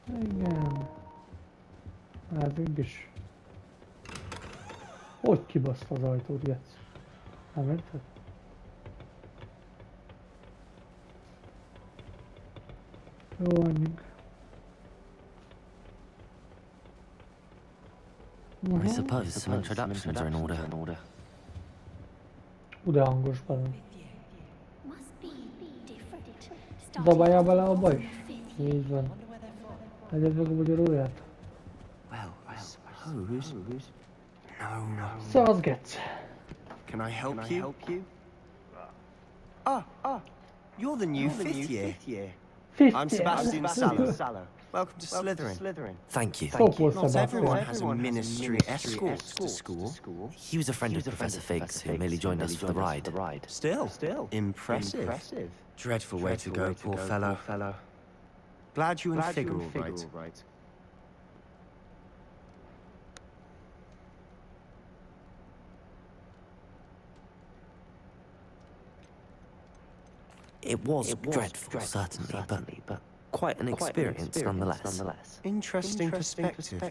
Igen. Mehetünk is. Hogy kibaszta az ajtót, Gec? Nem érted? Jó, menjünk. I suppose some introductions are in order. De hangos benne. Dobálja bele abba is? Így van. Egyet meg a magyaróját. Well, I suppose. No. Szavasz, Gec. Can I help you? You're the new fifth year. I'm Sebastian Sallow. Welcome to Slytherin. Thank you. Not everyone has a ministry escort to school. He was a friend of Professor Fig's who merely joined us for the ride. Still, impressive. Dreadful way to go, poor fellow. Glad you and Fig are all right. It was dreadful, certainly, but quite an experience nonetheless. Interesting perspective.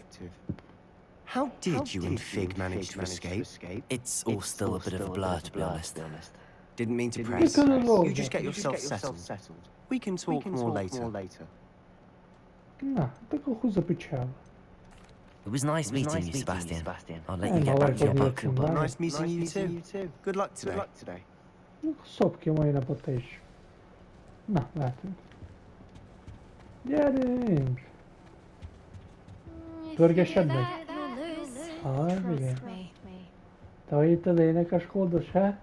How did you and Fig manage to escape? It's all still a bit of a blur, to be honest. Didn't mean to press. You just get yourself settled. We can talk more later. Na, tak akkor húzz a picsába. It was nice meeting you, Sebastian. I'll let you And get back to your book. I'll- Nice meeting you too. Good luck today. Szop ki a mai napot te is. Na, látunk. Gyerünk! Pörgessed meg! Igen. Te vagy itt az énekes kódos, he?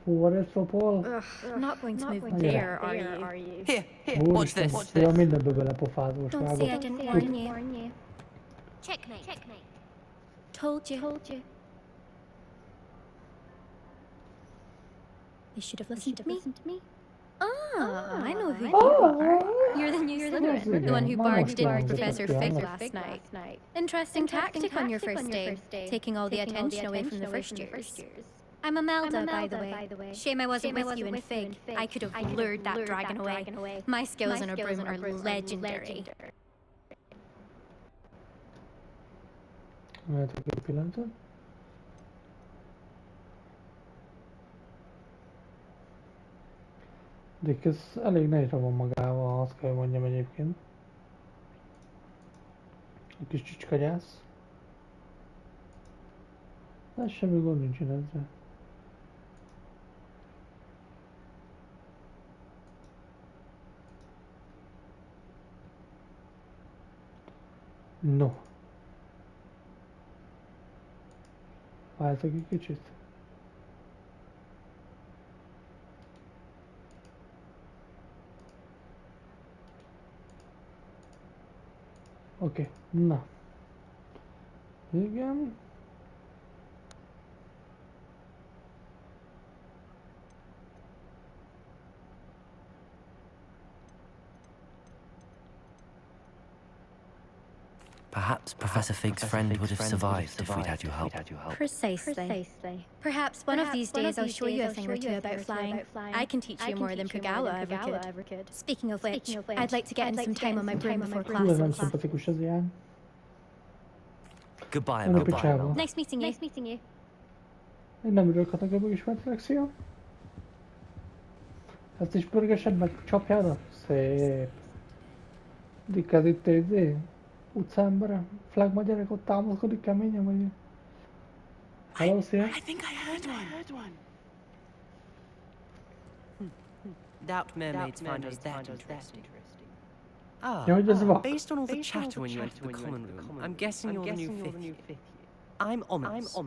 Forrest Sopol? Not going to move there, are you? Here, watch this. Ja, mindenbe belepofázós Don't say I vágott. didn't warn you. Checkmate. Told you. You should have listened to me. Ah, I know who you are. You're the new Slytherin, the one who barged in Professor Fig last night. Interesting tactic on your first day, taking all the attention away from the first years. I'm Imelda, by the way. Shame I wasn't with you in Fig. I could have lured that dragon away. My skills on a broom are legendary. Mehetek egy pillanatot. Dick, ez elég nehézre van magával, azt kell mondjam egyébként. Egy kis csicskagyász. De semmi gond nincsen ezzel. No. Várjátok egy kicsit. Oké, na. Igen. Perhaps Professor Fig's friend would have survived if we'd had your help. Precisely. Perhaps one of these days I'll show you a thing or two about flying. I can teach you more than Pagawa ever could. Speaking of which, I'd like to get in some time on my broom before Hú, ez nem classes. szimpatikus az ilyen. Goodbye, Jön a Imelda. picsába. Nice meeting you. Én nem örülök, hogy megismertelek, szia. Ezt is pörgessed meg, csapjára. Szép. Dick, ez itt egy utcaembere, flagma gyerek ott támaszkodik keményen, vagy... Hello, szia. I think I heard one. Doubt mermaids find us that interesting. Ja, hogy ez vak. Based on all the chatter when you entered the common room, I'm guessing you're the new fifth year. I'm Ominous.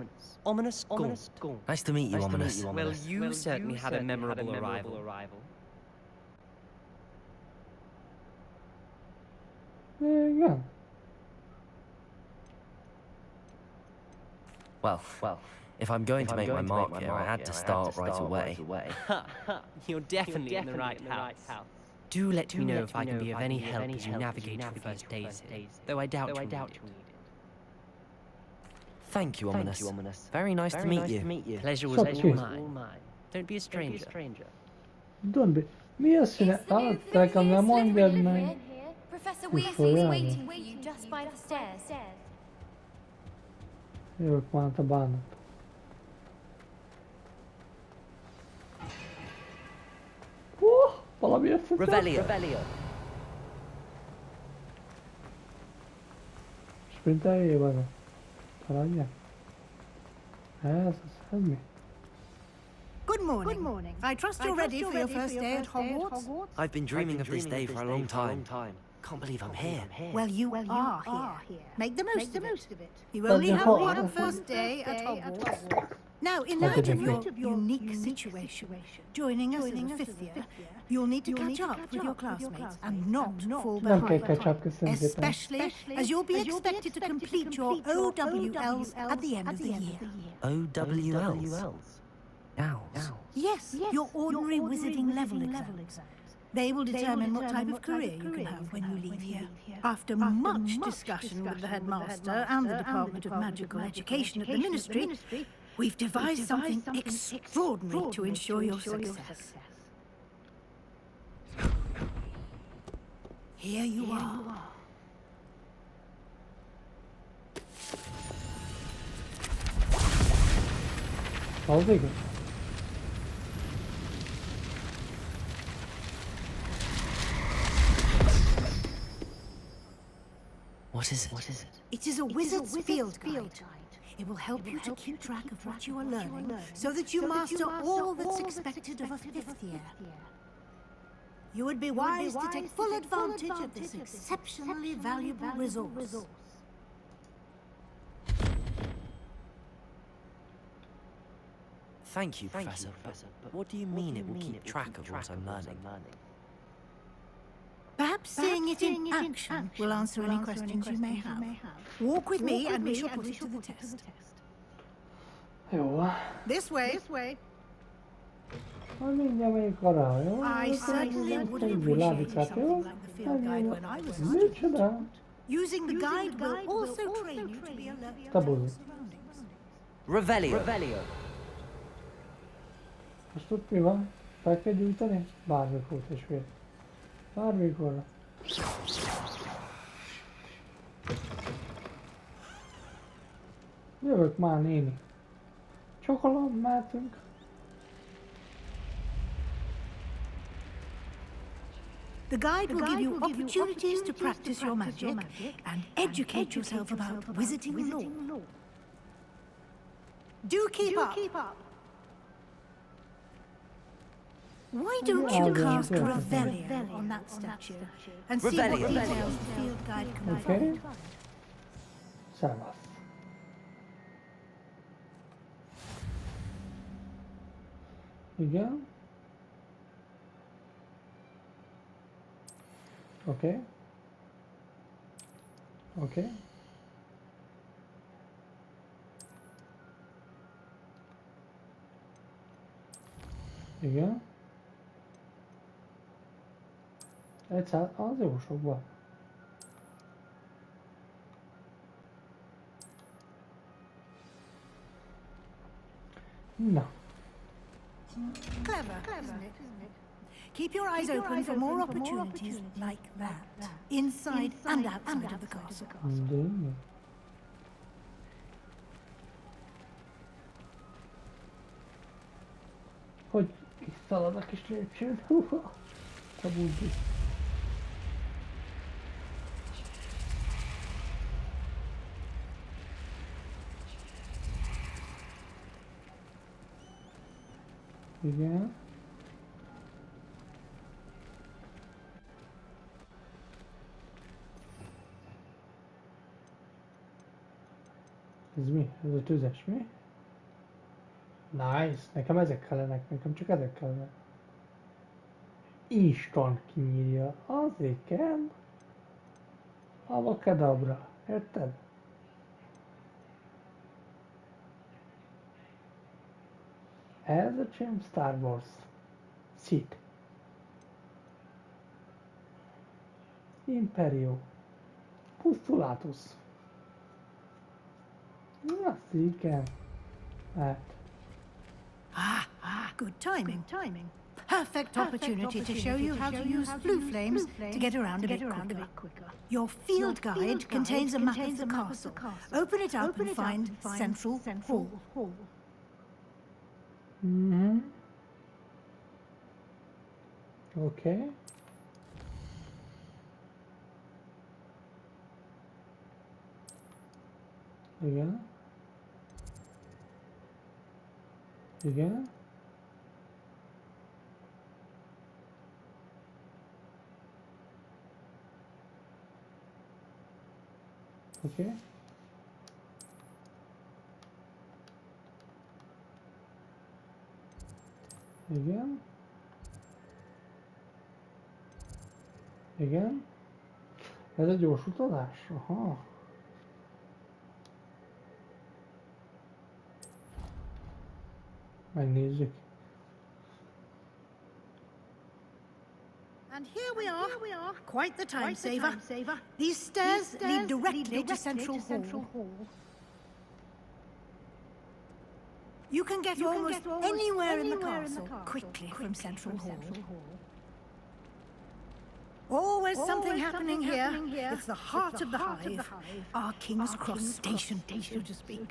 Ominous Gaunt. Nice to meet you, Ominous. Well, you certainly had a memorable arrival. Igen. Well, if I'm going to make my mark here, I had to start right away. You're definitely in the right house. Do let me know if I can be of any help as you navigate your first days here, though I doubt you need it. Thank you, Ominous. Very nice to meet you. Pleasure was Stop, all please. mine. Don't be a stranger. Don't be. Mi a színe? Ah, nekem nem mondjad meg. Professor Weasley Weasley is waiting for you just by the stairs. Jövök már a bánat. Valami összetett. Revelio. Sprinteljél vele. Találja. Ez mi? Good morning. I trust you're ready for your first day at Hogwarts? I've been dreaming of this day for a long time. Can't believe I'm here. Well, you are here. Make the most of it. You Well, only you have hold- one first day at Hogwarts. Now, in light of your unique situation, joining us in the fifth year, you'll need to catch up with your classmates and not fall Nem kell behind. catch up, köszönöm szépen. Especially as you'll be expected to complete your OWLs at the end of the year. OWLs. Now. Yes, your ordinary wizarding level exams. They will determine what type of career you can have when you leave here. After much discussion with the headmaster and the Department of Magical Education at the Ministry, we've devised something extraordinary to ensure your success. Here you are. Az igaz. What is it? It is a wizard's field guide. It will help you to keep track of what you are learning so that you master all that's expected of a fifth year. You would be wise to take full advantage of this exceptionally valuable resource. Thank you, Professor. But what do you mean it will keep track of what I'm learning? Perhaps seeing it in action will answer any questions you may have. Walk with me and we shall put it to the test. Jó. This way. Majd mindjárt megyünk arra, jó? I certainly would have Világít appreciated át, jó? something like the field guide when I was a Micsoda? Using the guide will also train you to be alert to Tabuzi. your surroundings. Revelio. Most tudod mi van? Fel kell gyújtani? Bármikor, testvére. Bármikorra. Jövök már, néni. Csokolom, mehetünk. The guide will give you opportunities to practice your magic and educate yourself about wizarding lore. Do keep up. Why don't you cast Revelio on that statue and see what Revelio. details the field guide can Oké. provide? Szevasz. Igen. Oké. Igen. 100, az jó sokban. Na. Clever, isn't it? Keep your eyes open for more opportunities like that, inside and outside of the castle. De. Hogy kiszalad a kis lépcsőn? Húha! Te bugyi. Igen. Ez mi? Ez a tüzes, mi? Nice! Nekem ezek kellenek, nekem csak ezek kellenek. Instant kinyírja. Azért kell. Avakadabra. Érted? Ez a csém Star Wars. Sith. Imperio. Pusztulatus. Azt így kell. Hát. Good timing. perfect opportunity to show you how to use blue flames to get around a bit quicker. Your field guide contains a map of the castle. Open it up and find Central Hall. Mm-hmm. Okay. Igen. Igen. Okay. Igen. Igen. Ez egy gyors utazás? Aha. Megnézzük. And here we are. Quite the time saver. These stairs lead directly to Central Hall. You can get almost anywhere in the castle quickly from Central Hall. Always something happening here. It's the heart of the hive. Our King's Cross station, so to speak.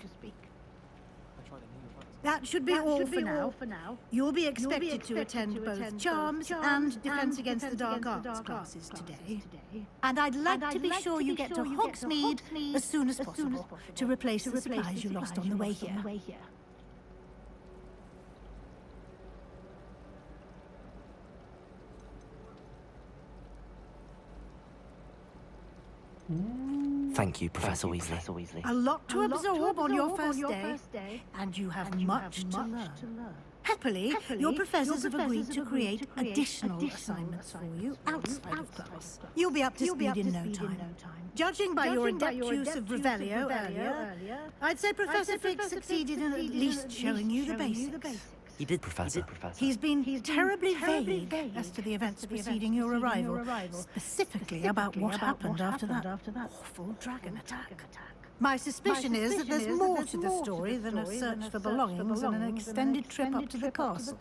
That should be all for now. You'll be expected to attend both Charms and Defense Against the Dark Arts classes today. And I'd like to be sure you get to Hogsmeade as soon as possible to replace the supplies you lost on the way here. Thank you, Professor Weasley. A lot to absorb on your first day, and you have much to learn. Happily, your professors have agreed to create additional assignments for you outside of class. You'll be up to speed in no time. Judging by your adept use of Revelio earlier, I'd say Professor Fig succeeded in at least showing you the basics. He did, Professor. He's been terribly vague as to the events preceding your arrival, specifically about what happened after that awful dragon attack. My suspicion is that there's more to the story than a search for belongings and an extended trip up to the castle.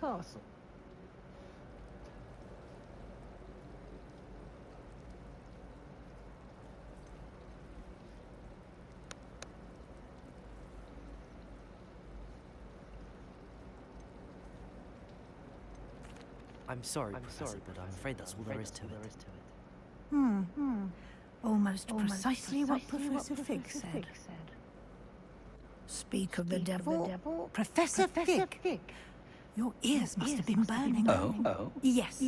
I'm sorry, Professor, but I'm afraid that's all there is to it. Almost precisely what Professor Fig said. Speak of the devil, Professor Fig. Your ears must have been burning. Oh? Yes.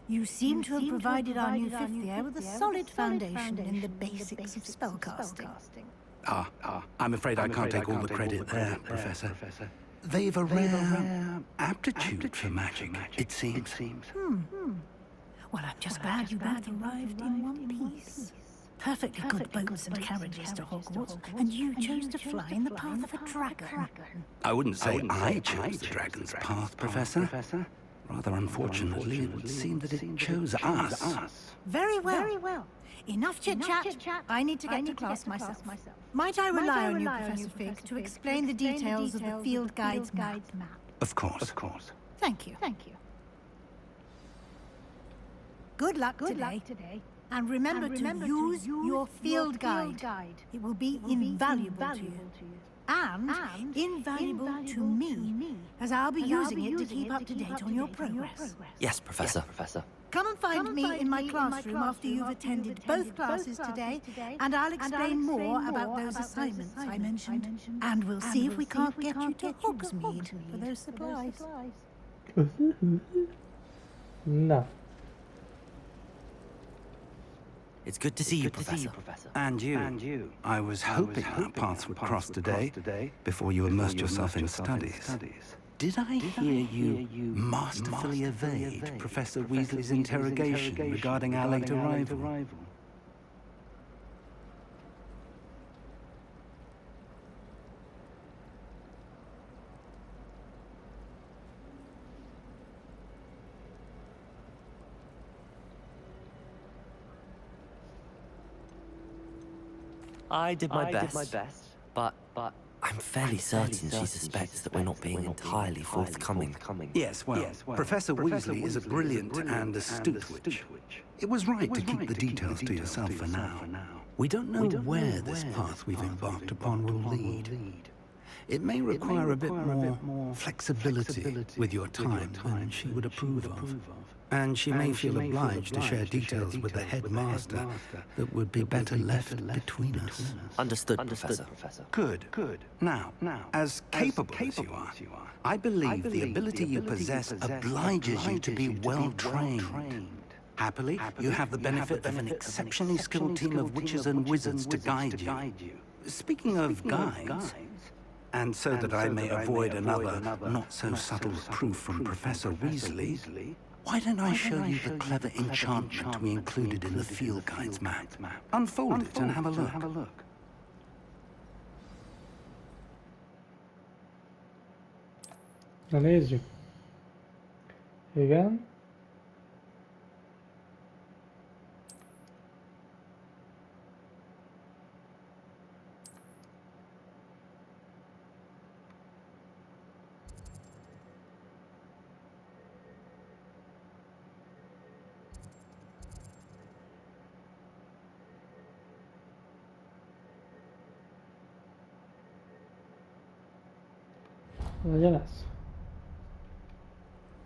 You seem to have provided our new fifth year with a solid foundation in the basics of spellcasting. I'm afraid I can't take all the credit there, Professor. They've a rare aptitude for magic, it seems. Well, I'm just glad you both arrived in one piece. Perfectly good boats and carriages to Hogwarts, and you chose to fly in the path of a dragon. I wouldn't say I chose the dragon's path, Professor. Rather unfortunately, it would seem that it chose us. Very well. Enough chit-chat. I need to get to class myself. Might I rely on you, Professor Fig, to explain the details of the field guide's map? Of course. Thank you. Good luck today. And remember to use your field guide. It will be invaluable to you. And invaluable to me, as I'll be using it to keep up to date on your progress. Yes, Professor. Come and find me in my classroom after you've attended both classes today, and I'll explain more about those assignments I mentioned. And we'll see if we can't get you to Hogsmeade for those supplies. No. It's good to see you, Professor. And you. I was hoping our paths would cross today, before you immersed yourself in studies. Did I hear you masterfully evade Professor Weasley's interrogation regarding our late arrival? I did my best, but I'm fairly certain she suspects that we're not being entirely forthcoming. Yes, well, Professor Weasley is a brilliant and astute witch. It was right to keep the details to yourself for now. We don't know where this path we've embarked upon will lead. It may require a bit more flexibility with your time than she would approve of. And she may feel obliged to share details with the headmaster that would be better left between us. Understood, Professor. Good. Now, as capable as you are, I believe the ability you possess obliges you to be well-trained. Happily, you have the benefit of an exceptionally skilled team of witches and wizards to guide you. Speaking of guides, and so that I may avoid another not-so-subtle reproof from Professor Weasley, why don't I show you the clever enchantment we included in the field guide's map? Unfold it and have a look. Na nézzük. Igen. Legyen ez.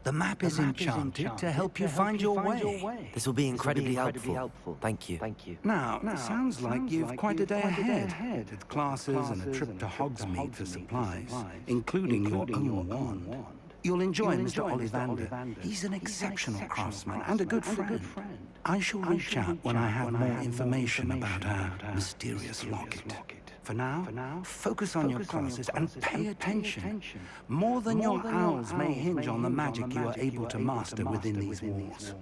The map is enchanted to help you find your way. This will be incredibly helpful. Thank you. Now, sounds like you've quite a day ahead, with classes and a trip to Hogsmeade for supplies, including your own wand. You'll enjoy Mr. Ollivander. He's an exceptional craftsman and a good friend. I shall reach out when I have more information about our mysterious locket. For now, focus on your classes and pay attention. More than your owls may hinge on the magic you are able to master within these walls.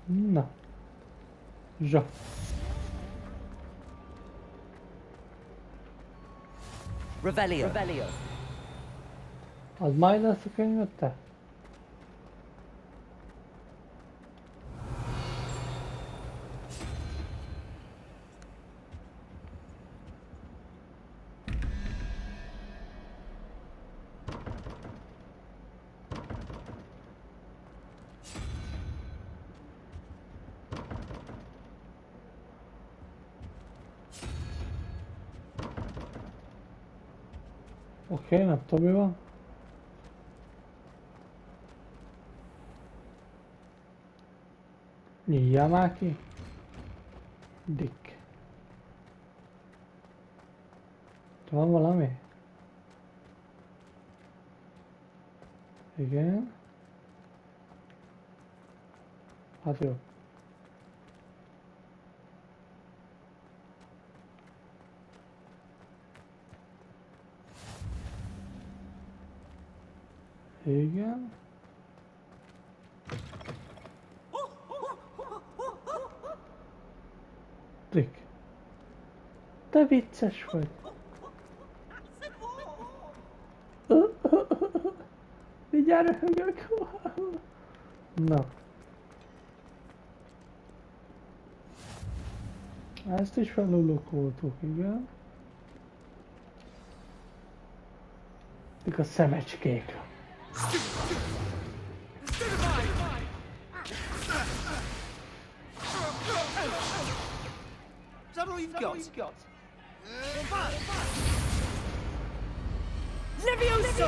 Na. Zsa. Revelio. Az majd lesz a könyvet te? Oké, nem tudom mi van. Nyíljál már ki. Dick. Van valami? Igen. Hát jó. Igen. Dick. Te vicces vagy. Mindjárt röhögök. Na. Ezt is felülökoltuk, igen. Tik a szemecskék. Is that all you've got? Levioso!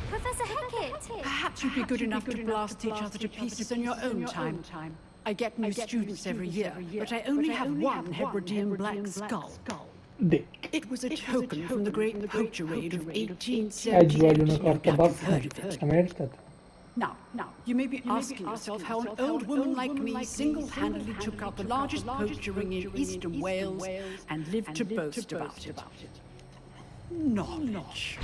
Professor Hackett! Perhaps you'd be good enough to blast each other to pieces in your own time. I get new students every year, but I only have one Hebridean black skull. Dick. It was a token from the great poacher raid of Egy 1878. vagyon No akarta doubt you've heard baszni. of it. Nem érted? Now, you may be asking yourself how an old woman like me single-handedly took out the largest poacher ring in eastern Wales and lived to boast about it. Knowledge.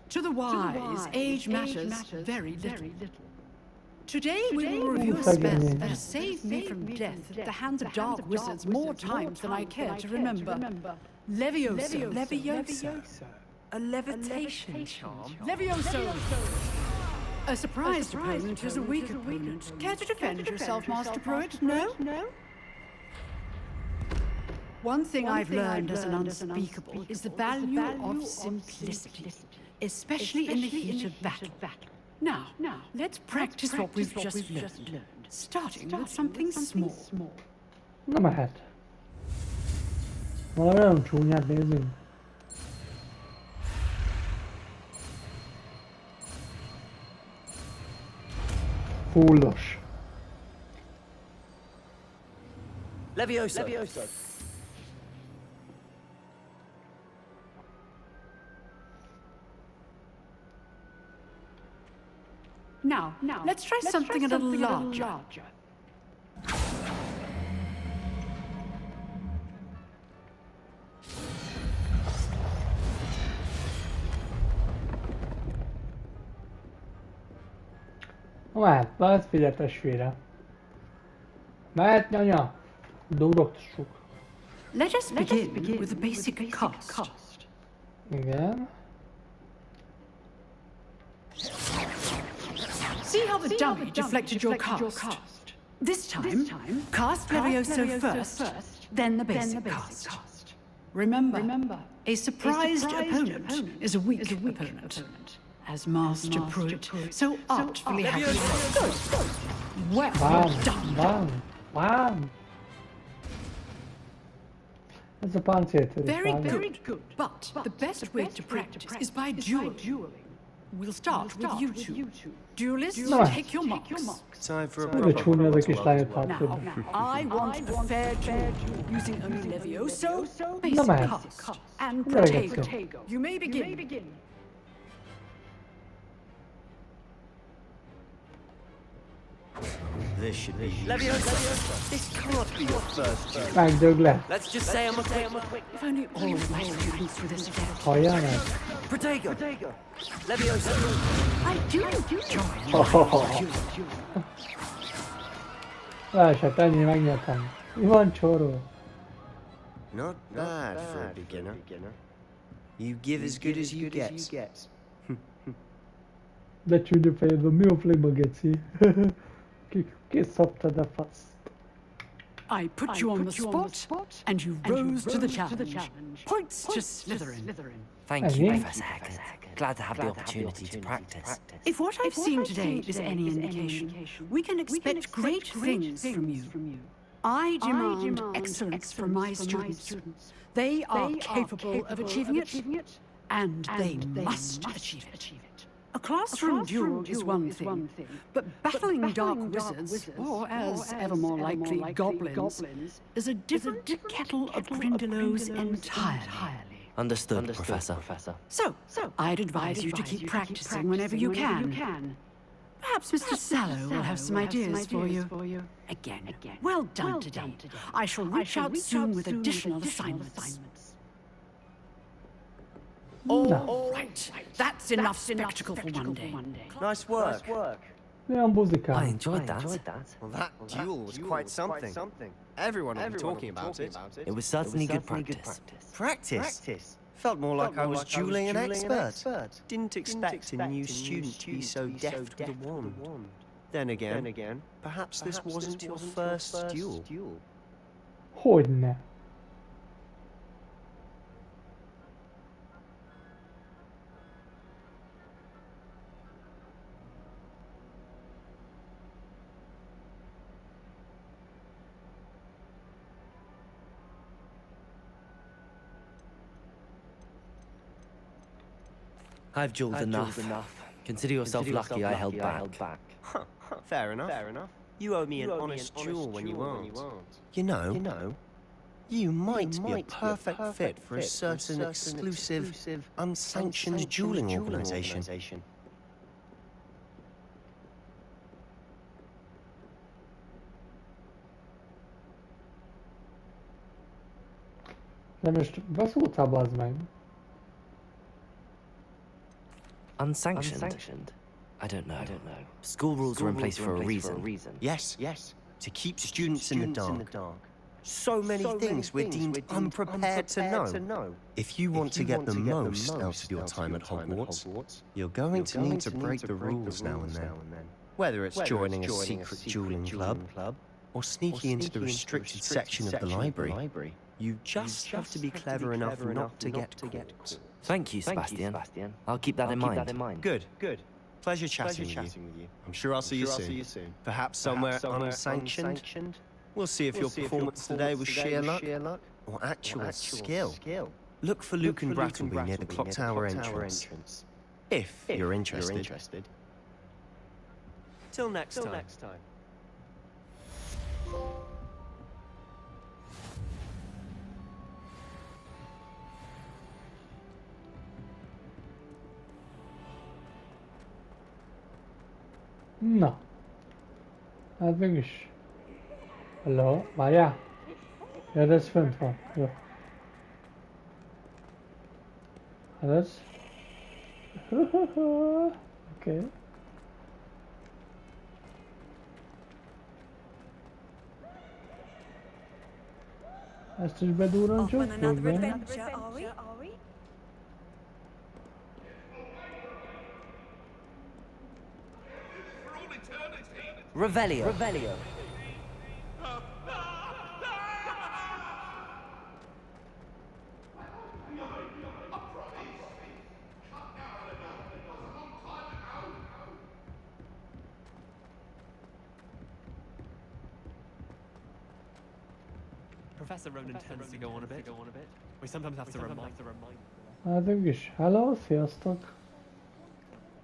To the wise, age matters very little. Today we will review a spell that has saved me from death at the hands of dark wizards more times than I care to remember. Levioso. A levitation charm? Levioso! A surprised opponent is a weak opponent. Care to defend yourself, Master Pruitt? No? One thing I've learned as an unspeakable is the value of simplicity, especially in the heat of battle. Now, let's practice what we've just learned, starting with something small. Na mehet. Valami nagyon csúnyát nézünk. Fullos. Levioso. Now, let's try something a little larger. Mehet, figyelj testvére. Mehet, nyanya. Dugdossuk. Let us begin with the basic cast. Igen. See how the dummy deflected your cast? This time, cast Levioso first, then the basic cast. Remember, a surprised opponent is a weak opponent. As Master put so artfully happy. Well done. Bam. Ez a páncéltörés. Very good. But the best way to practice is by dueling. We'll start with you two. Duelists, take your marks. Time for a Nagyon csúnya az a kis lányot Now, látod. I want a fair duel using only Levioso, Na basic mehet. cast, and Gyerekek. Protego. You may begin. This should be Levioso. This can't be your first duel. Megdög le. Let's just say I'm a quick. If only all of my students were this adept. Halljál meg. Protego. Levioso. I do enjoy Leesett, ennyi, megnyertem. Mi van, csóró? Not bad for a beginner. You give as good as you get. De csúnya fejedben, mi a fléba, geci? Ki szabtad a faszt? I put you on the spot, and you rose to the challenge. Points to Slytherin. Thank you, Professor Hackett. Glad to have the opportunity to practice. If what I've seen today is any indication, we can expect great things from you. I demand excellence from my students. They are capable of achieving it, and they must achieve it. A classroom duel is one thing, but battling dark wizards, or as ever more likely goblins, is a different kettle of Grindylows entirely. Understood, Professor. So, I'd advise you to keep practicing whenever you can. Perhaps Mr. Sallow will have some ideas for you. Again, well done today. I shall reach out soon with additional assignments. All right, that's enough spectacle for one day. Nice work. Milyen buzikám. I enjoyed that. Well, that duel was quite something. Everyone will be talking about it. It was certainly good practice. Practice? Felt more like I was dueling an expert. Didn't expect a new student to be so deft with a wand. Then again, perhaps this wasn't your first duel. Hogyne. I've dueled enough. Consider yourself lucky I held back. Fair enough. You owe me an honest duel when you aren't. You know, you might be a perfect fit for a certain exclusive, unsanctioned dueling organization. De most beszóltál, bazd meg. Unsanctioned? I don't know. School rules are in place for a reason. Yes. To keep students in the dark. So many things we're deemed unprepared to know. If you want to get the most out of your time at Hogwarts, you're going to need to break the rules now and then. Whether it's joining a secret dueling club, or sneaking into the restricted section of the library. You just have to be clever enough not to get caught. Thank you, Sebastian. I'll keep that in mind. Good. Pleasure chatting with you. I'm sure I'll see you soon. Perhaps somewhere unsanctioned. We'll see if your performance today was sheer luck or actual skill. Look for Luke and Brattleby near the clock tower entrance. If you're interested. Till next time. Na. Hát mégis. Hello, várjál. Ja, de ez fönt van. Jó. Hát ez. Oké. Ezt is bedurrancsuk, végben. Revelio. Professor Ronan tends to go on a bit. We sometimes have to remind. Hát mégis. Hello, sziasztok.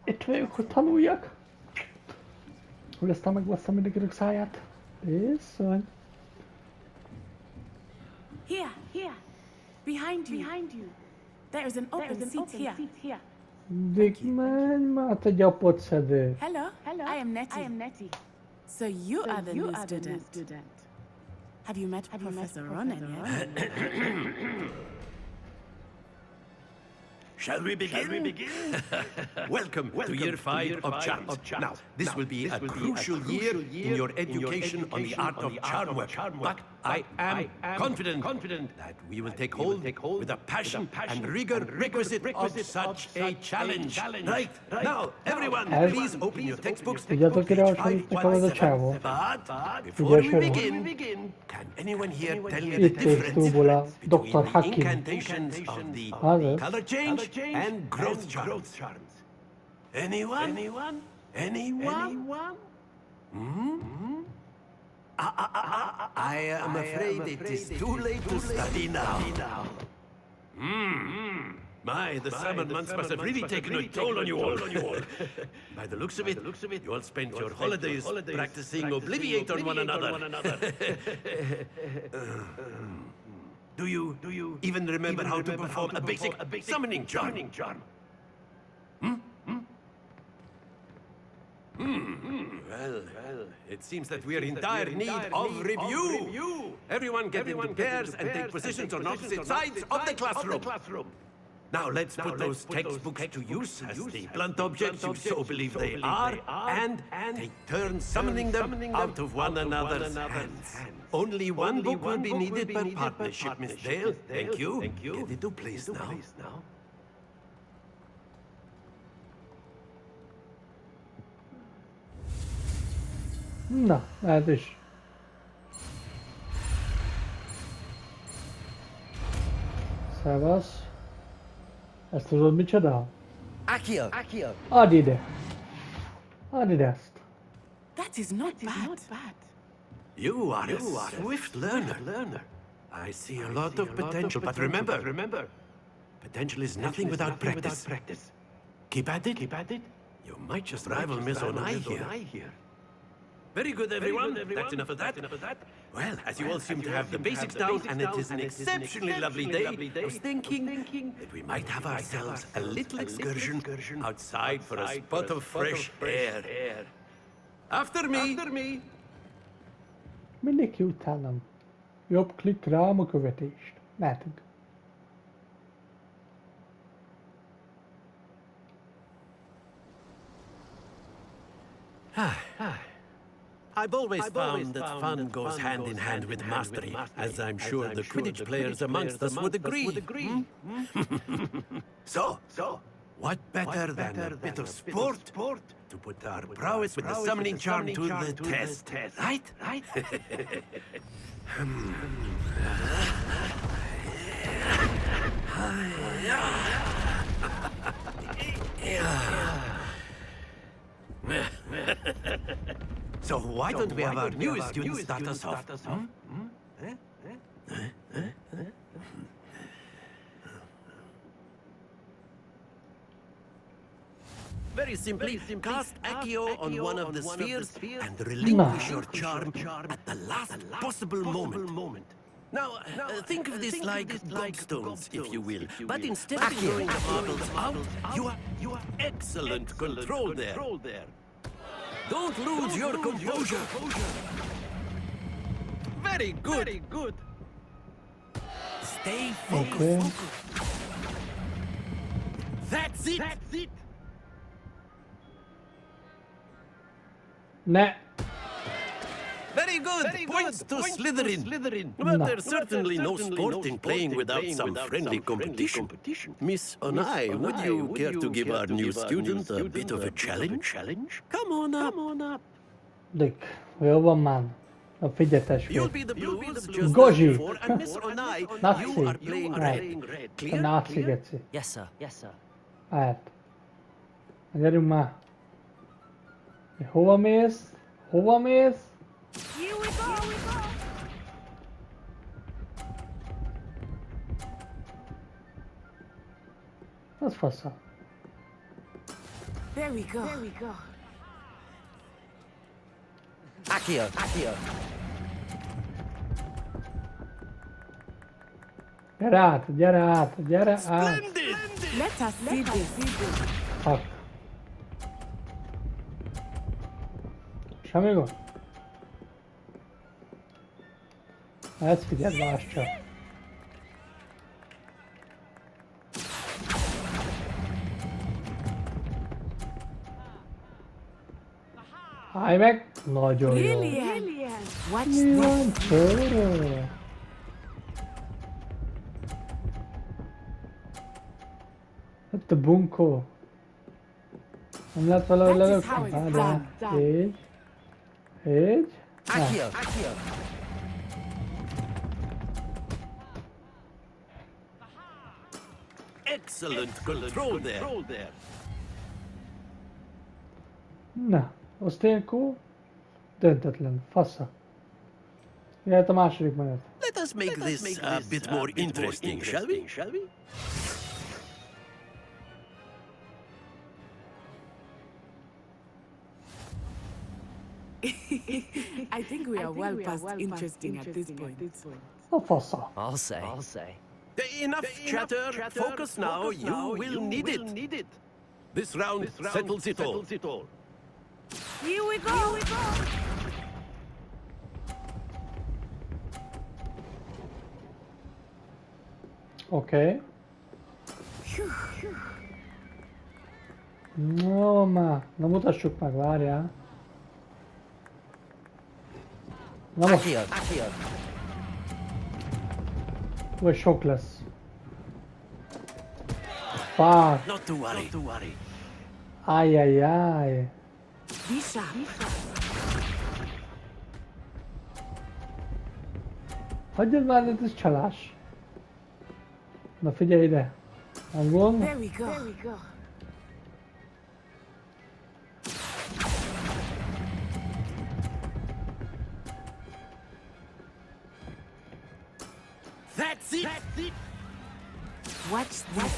Itt vagyok, hogy tanuljak. Hogy aztán megbasszam mindenkinek száját. Viszony. Here. Behind you. There is an open seat here. Dick, menj már, te gyapott szedő. Hello. I am Nettie. So you are the new student. Have you met Professor Ronan yet? Shall we begin? Welcome to year 5 of charms. Now, this will be a crucial year in your education on the art of charm work. But I am confident that we will take hold with the passion and rigor requisite of such a challenge. Right, now, everyone, please open your textbooks to page 517. But before we begin, can anyone here tell me the difference between the incantations of the color change and growth charms? Anyone? I am afraid it is too late to study now. My, the summer months must have really taken a toll on you all. By the looks of it, you all spent your holidays practicing Obliviate on one another. Do you even remember how to perform a basic summoning charm? Well, it seems that we are in dire need of review. Everyone get into pairs and take positions on opposite sides of the classroom. Now let's put those textbooks to use as the blunt objects you so believe they are, and take turns summoning them out of one another's hands. Only one book will be needed per partnership, Miss Dale. Thank you. Get into place now. Na, hát is. Szevasz. Ezt tudod micsoda? Accio. Add ide. Add ezt. That is not bad. You are a swift learner. I see a lot of potential, but remember, potential is nothing without practice. Keep at it. You might just rival Miss Onai here. Very good, everyone. That's enough of that. Well, as you all seem to have the basics down, and it is an exceptionally lovely day, I was thinking that we might have ourselves a little excursion outside for a spot of fresh air. After me. Mindenki utánam. Jobb klik rám a követést. Mehetünk. I've always found that fun goes hand in hand with mastery, as I'm sure the Quidditch players amongst us would agree. So, What better than a bit of sport to put our prowess with the summoning charm to the test, right? So why don't we have our newest student start us off? Very simply, cast Accio on one of the spheres and relinquish your charm at the last possible moment. Now, think of this like gobstones, if you will. But instead of throwing the marbles out, you are excellent control there. Don't lose your composure. Very good. Stay focused. That's it. Ne. Very good. Points to Slytherin. But there's certainly no sport in playing without some friendly competition. Miss Onai, would you care to give our new student a bit of a challenge? Come on up. Dick, jó van már. A figyeltes You'll fél. be the blues just Gozsi. as before, and Miss Onai, you Nazi. are playing red. A Clear? náci geci. Yes, sir. Yes, sir. Hát. Gyerünk már. Hova mész? Here we go! Az fasza. There we go. Accio. Gyere át. Splendid! Let us see this. Fuck. Semmi gond? Ezt figyeld, lásd csak. Állj meg! Nagyon jó. Brilliant. Watch Mi this. van, csóró? Hát a bunkó. Nem lehet valahogy That is how lelökni? it's Várjál. done. Így. Accio. Excellent control there. Na, Oszténkó. Döntetlen. Fasza. Jöhet a második menet. Let us make this a bit more interesting, shall we? I think we are well past interesting at this point. A fasza. I'll say. Enough chatter. Focus now. You will need it. This round settles it all. Here we go! Oké. No, már. Na mutassuk meg, várjál. Na most. Accio. Vagy sok lesz. Fuck. Not to worry. Ajjajjaj. Be sharp. Hagyjad már, ez csalás. Na figyelj ide. Nem gond? There we go. That's it. Watch this.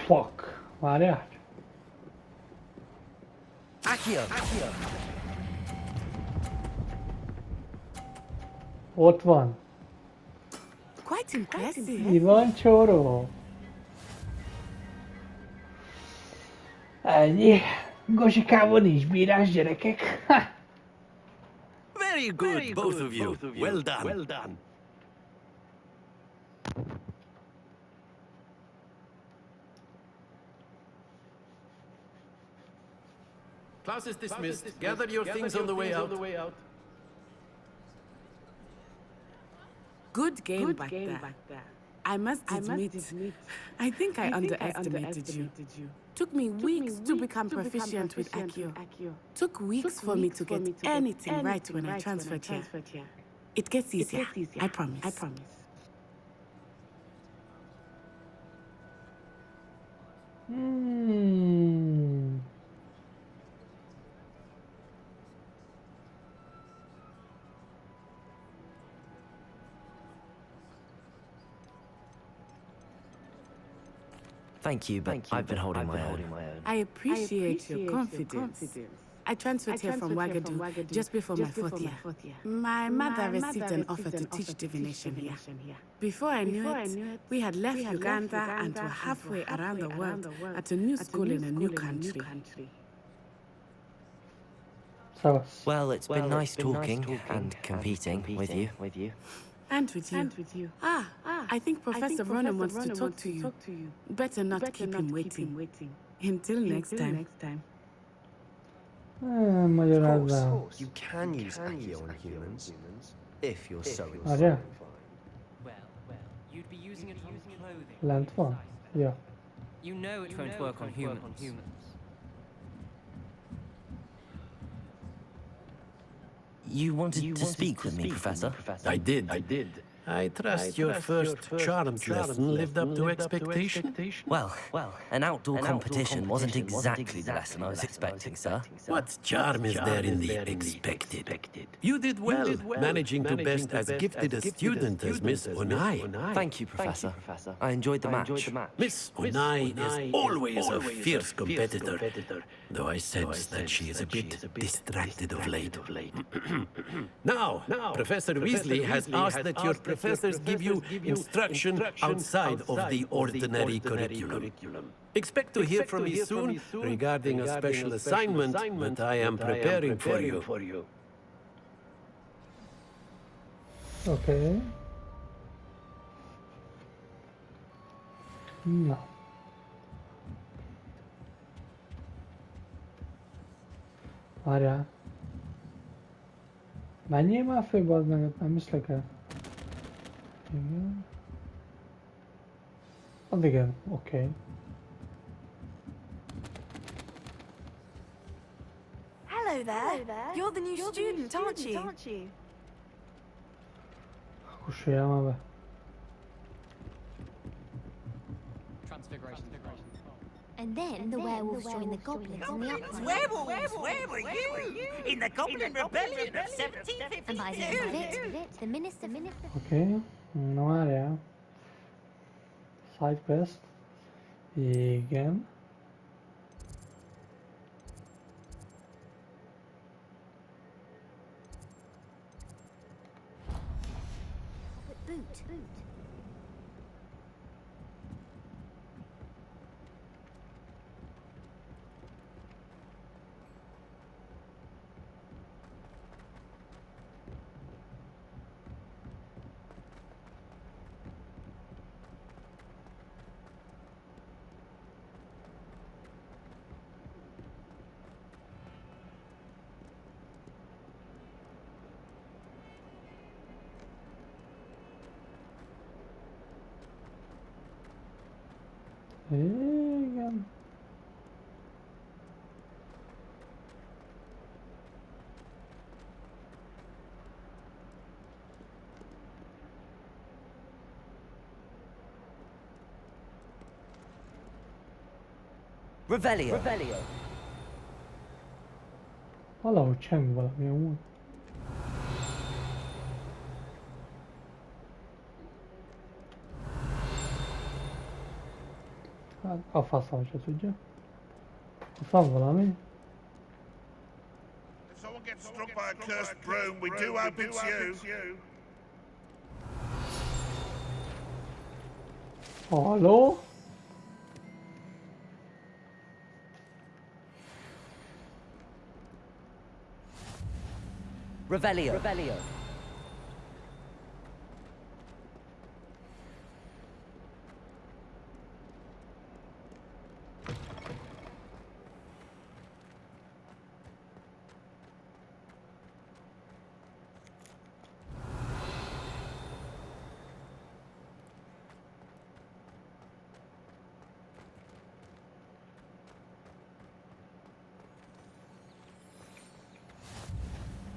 Fuck. Várjál. Accio. Ott van. Quite impressive. Mi van, csóró? Ennyi. Gozsikában nincs bírás, gyerekek. Ha! Very good, both of you. Well done. Class is dismissed. Gather your things on the way out. Good game back there. I must admit, I think I underestimated you. Took me weeks to become proficient with Accio. Took weeks for me to get anything right when I transferred here. It gets easier, I promise. Thank you, but I've been holding my own. I appreciate your confidence. I transferred here from Wagadu just before my fourth year. My mother received an offer to teach divination here. Before I knew it, we had left Uganda and were halfway around the world at a new school in a new country. So, Well, it's been nice talking and competing with you. And with you. I think Professor Ronan wants to talk to you. Better not keep him waiting. Until next time. magyarázzál. You can use Accio on humans, if you're so Várjál, Well, you'd be using it on clothing. lent van? Ja. You know it won't work on humans. You wanted to speak with me, Professor? I did. I trust your first charms lesson lived up to expectation. Well, an outdoor competition wasn't exactly the lesson I was expecting, sir. What charm is there in the expected? You did well, managing to best as gifted a student as Miss Onai. Thank you, Professor. I enjoyed the match. Miss Onai is always a fierce competitor, though I sense that she is a bit distracted of late. Now, Professor Weasley has asked that your professors give you instruction outside of the ordinary curriculum. Expect to hear from me soon regarding a special assignment that I am preparing for you. Oké. Na. Várjál. Menjél már főbb, az meg, nem iszlek el. Igen. Az igen, oké. Hello there. You're the new student, aren't you? Kussoljál már be. And then the werewolves joined the goblins in the uproar. Werewolves? Where were you? In the Goblin Rebellion of 1752? And by the end of it, the minister... Oké. Na várjál. Side quest. Igen. Boot. Igen. Revelio. Valahogy semmi valami amúgy. Hát a faszom se tudja. Van valami. If someone gets struck by a cursed broom, we do our bit to you. Halló? Revelio.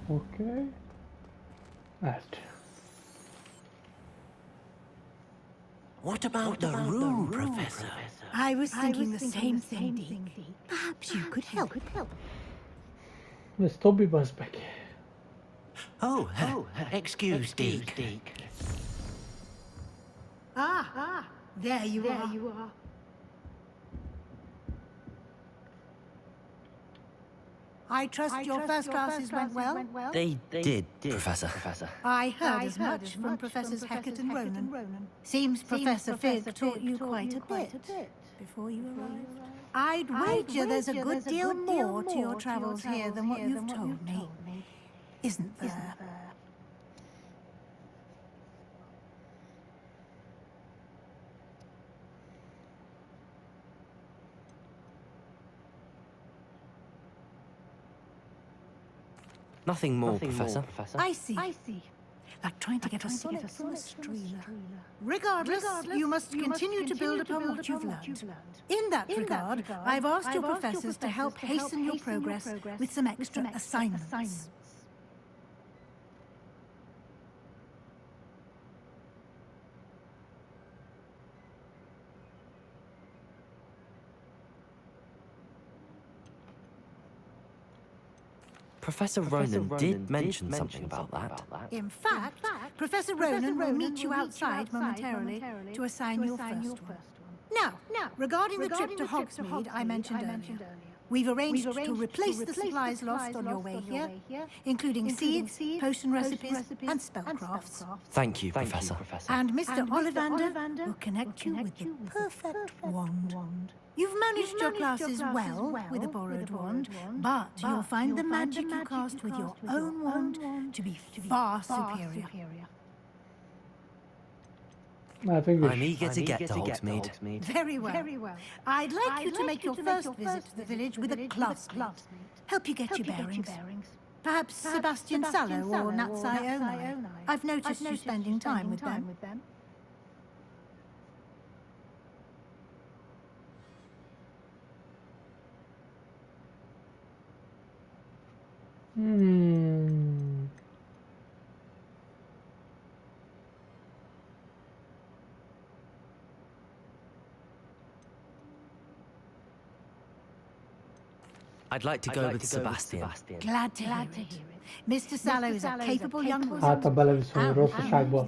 Okay. Right. What about the room, Professor? I was thinking the same thing, Deke. Perhaps you could help. Miss Toby was back. Oh, excuse, Deke. There you are. I trust your first classes went well? They did, Professor. I heard as much from Professors Hackett and Ronan. Seems Professor Fig taught you quite a bit before you arrived. I'd wager there's a good deal more to your travels here than what you've told me. Isn't there? Nothing more, Professor. I see. Like trying to get a sonnet from a streamer. Regardless, you must continue to build upon what you've learned. In that regard, I've asked your professors to help hasten your progress with some extra assignments. Professor Ronan did mention something about that. In fact, Professor Ronan will meet you outside momentarily to assign your first one. Now, regarding the trip to Hogsmeade I mentioned earlier, we've arranged to replace the supplies lost on your way here, including seeds, potion recipes, and spellcrafts. Thank you, Professor. And Mr. Ollivander will connect you with the perfect wand. You've managed your classes well with a borrowed wand, but you'll find the magic you cast with your own wand to be far superior. I think I'm eager to get to Hogsmeade. Very well. I'd like you to make your first visit to the village with a classmate. Help you get your bearings. Perhaps Sebastian Sallow or Natsai Onai. I've noticed you spending time with them. I'd like to go with Sebastian. Glad to hear it. Mr. Sallow is a capable young wizard. Hát a beleviszem a rossz ságba.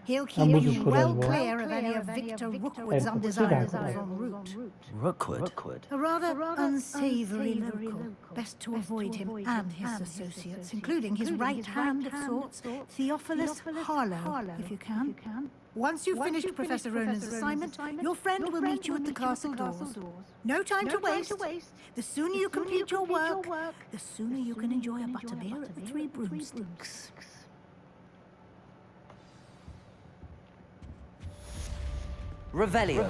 He'll keep you well clear of any of Victor Rookwood's undesirables en route. Rookwood? A rather unsavory local. Best to avoid him and his associates, including his right hand of sorts, Theophilus Harlow, if you can. Once you've finished Professor Ronan's assignment, your friend will meet you at the castle doors. No time to waste. The sooner you complete your work, the sooner you can enjoy a butterbeer at the Three Broomsticks. Revelio.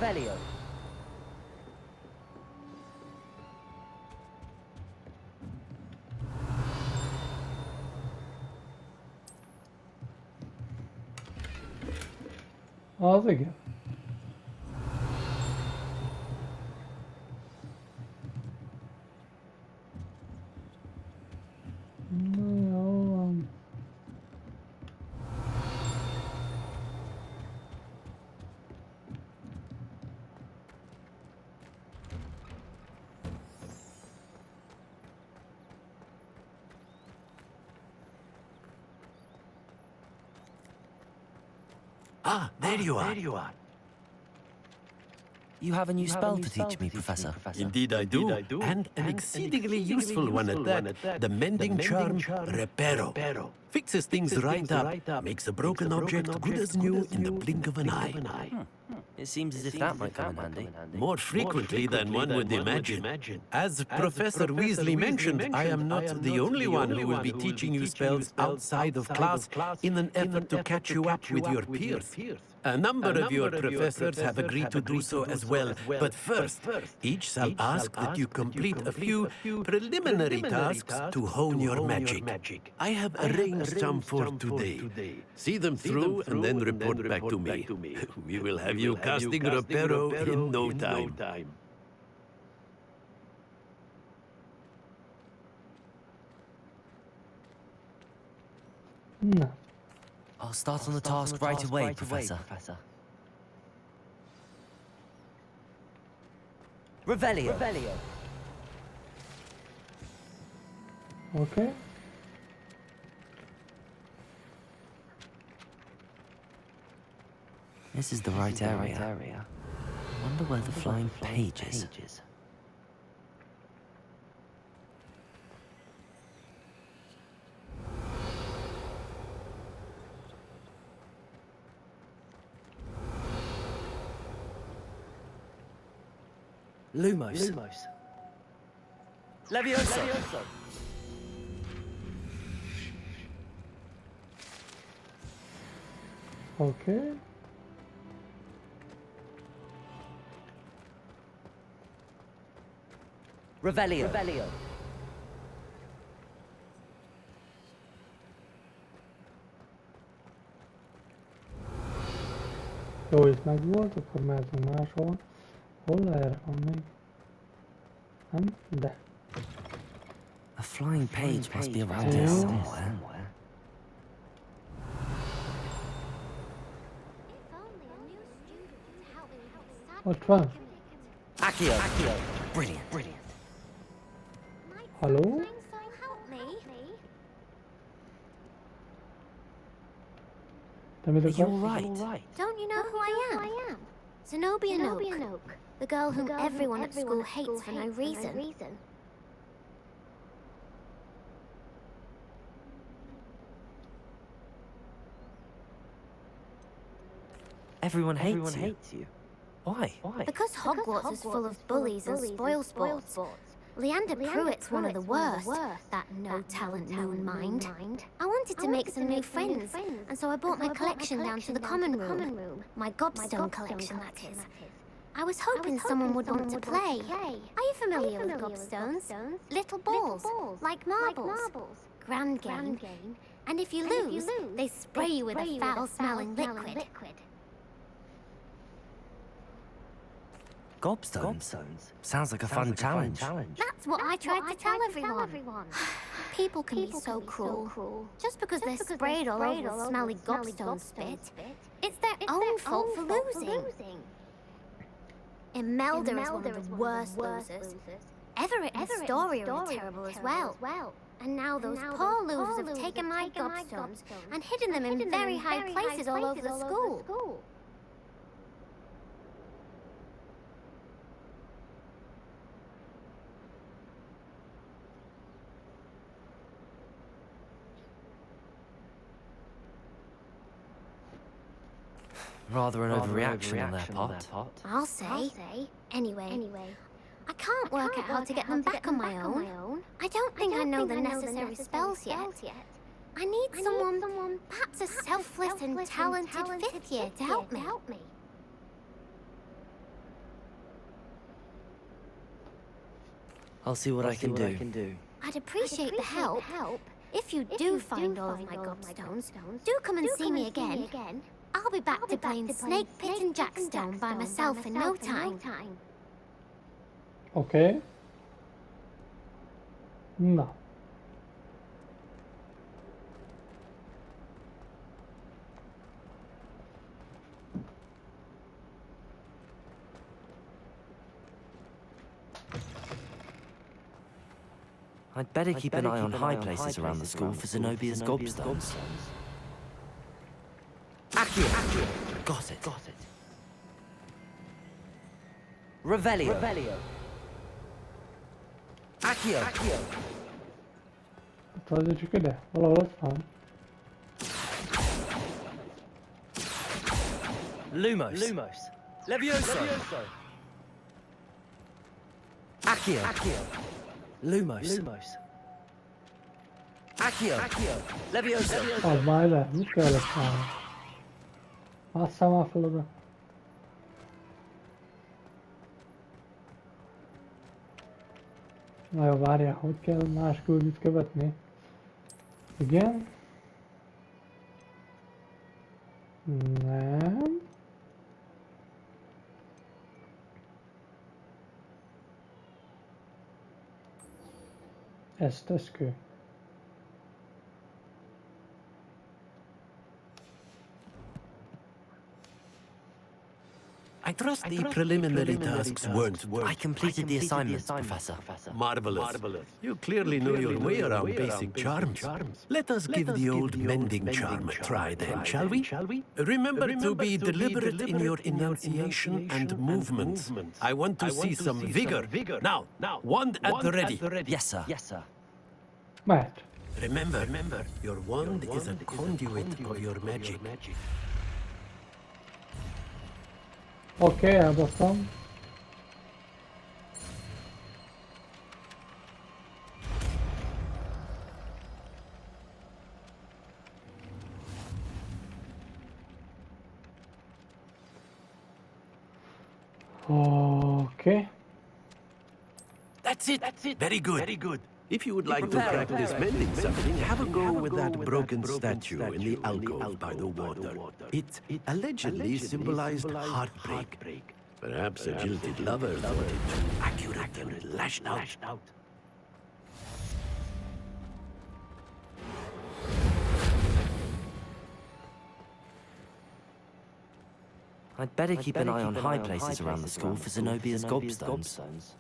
Az igen. Jó van. Ah, there you are. You have a new spell to teach me, Professor. Indeed I do, and an exceedingly useful one at that. The mending charm, Reparo. Fixes things right up, makes a broken object good as new in the blink of an eye. It seems as if that might come in handy. More frequently than one would imagine. As Professor Weasley mentioned, I am not the only one who will be teaching you spells outside of class in an effort to catch you up with your peers. A number of your professors have agreed to do so as well, but first, each shall ask that you complete a few preliminary tasks to hone your magic. I have arranged some for today. See them through and then report back to me. We will have you casting Reparo in no time. Na. I'll start on the task right away, Professor. Revelio. Okay. This is the right area. Wonder where the flying page is. Lumos. Levioso. Okay. Revelio. Jó, itt meg volt, akkor mehetünk máshol. Hol erre van még? Nem? De. A flying page must be around here somewhere. Ott van. Accio. Brilliant. Hallo? Te mit Are you akarsz? all right? Don't you know who I am? Zenobia Noak, the girl whom everyone at school hates for no reason. Everyone hates you. Why? Because Hogwarts is full of bullies and spoilsports. Leander Pruitt's one of the worst, that no-talent moon mind. I wanted to make some new friends, and so I brought my collection down to the common room. My gobstone collection, that is. I was hoping someone would want to play. Are you familiar with gobstones? Little balls, like marbles. Grand game. And if you lose, they spray you with a foul-smelling liquid. Gobstones? Sounds like a fun challenge. That's what I tried to tell everyone. People can be so cruel. Just because they're sprayed all over with smelly gobstone spit, it's their own fault for losing. Imelda is one of the worst losers. Everett and Astoria are terrible as well. And now those poor losers have taken my gobstones and hidden them in very high places all over the school. Rather an overreaction on their part. I'll say. Anyway, I can't work out how to get them back on my own. I don't think I know the necessary spells yet. I need someone, perhaps a selfless and talented fifth year to help me. I'll see what I can do. I'd appreciate the help. If you do find all of my gobstones, do come and see me again. I'll be back to playing Snake Pit and Jackstone by myself in no time. Okay. Na. I'd better keep an eye on high places around the school for Zenobia's gobstones. Accio! Got it. Revelio. Accio! Told you you could. Valahol ott van. Lumos. Levioso. Accio. Lumos. Accio. Levioso. Az már le. Mit kellett csinálni? Másszál már fel oda. Na jó, várjál, hogy kell más küldőt követni? Igen. Nem. Ez teszkő. trust the preliminary tasks weren't I completed the assignments, Professor. marvelous. You clearly know your way around basic charms. Let us give the old mending charm a try then, shall we? Remember to be deliberate in your enunciation and movements. I want to see some vigor. Now, wand at the ready. Yes, sir. Mehet. Remember, your wand is a conduit of your magic. Oké, eldobtam. Oké. That's it. Very good. If you would like to practice mending something, have a go with that broken statue in the alcove by the water. It allegedly symbolized heartbreak. Perhaps a jilted lover thought it too accurate and lashed out. I'd better keep an eye on high places around the school for Zenobia's gobstones.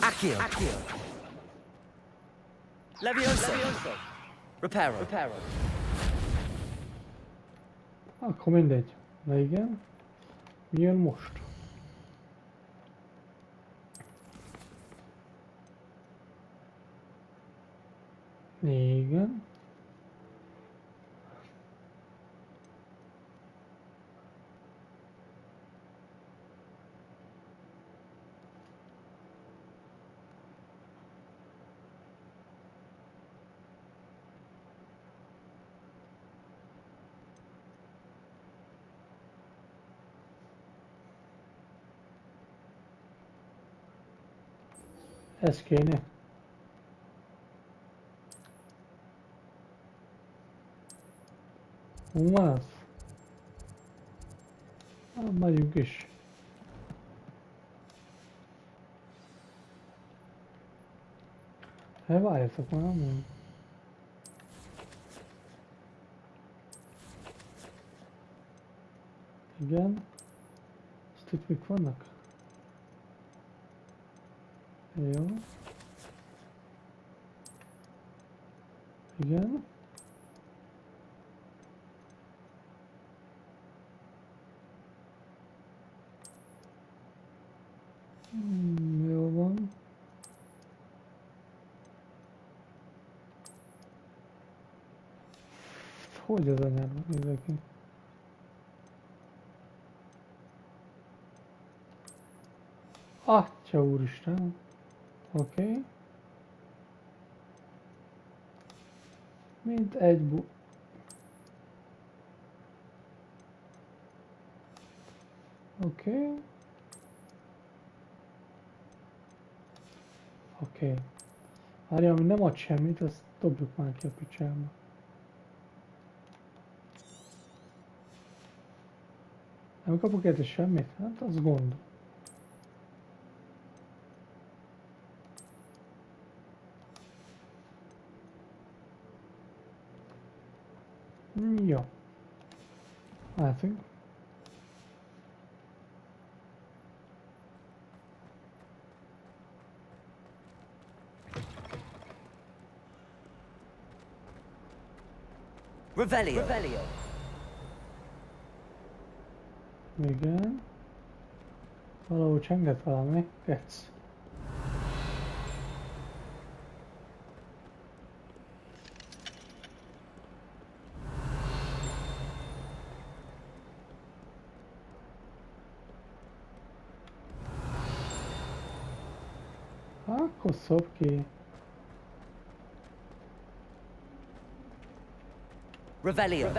Accio! Levioso! Reparo! Akkor mindegy. Na igen. Mi jön most? Igen. Ez kéne. Umász? Megyünk is. Várjatok már, nem mondom. Igen. Ezt itt mik vannak? Jó. Igen. Jó van. Hogy az anyám nézek ki? Atya úristen! Oké. Mint egy Oké. Várjál, ami nem ad semmit, azt dobjuk már ki a picsába. Nem kapok érte semmit? Hát az gond. Jó. Látunk. Revelio! Igen. Valahol csenget valami. Kec. Akkor szop ki. Revelio!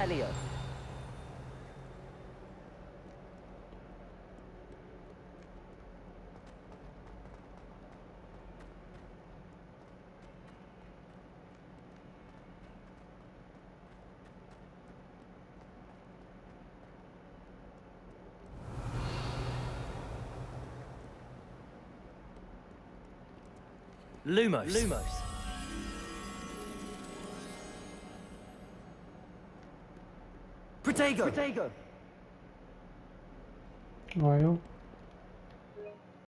Lumos! Protego! Na jó.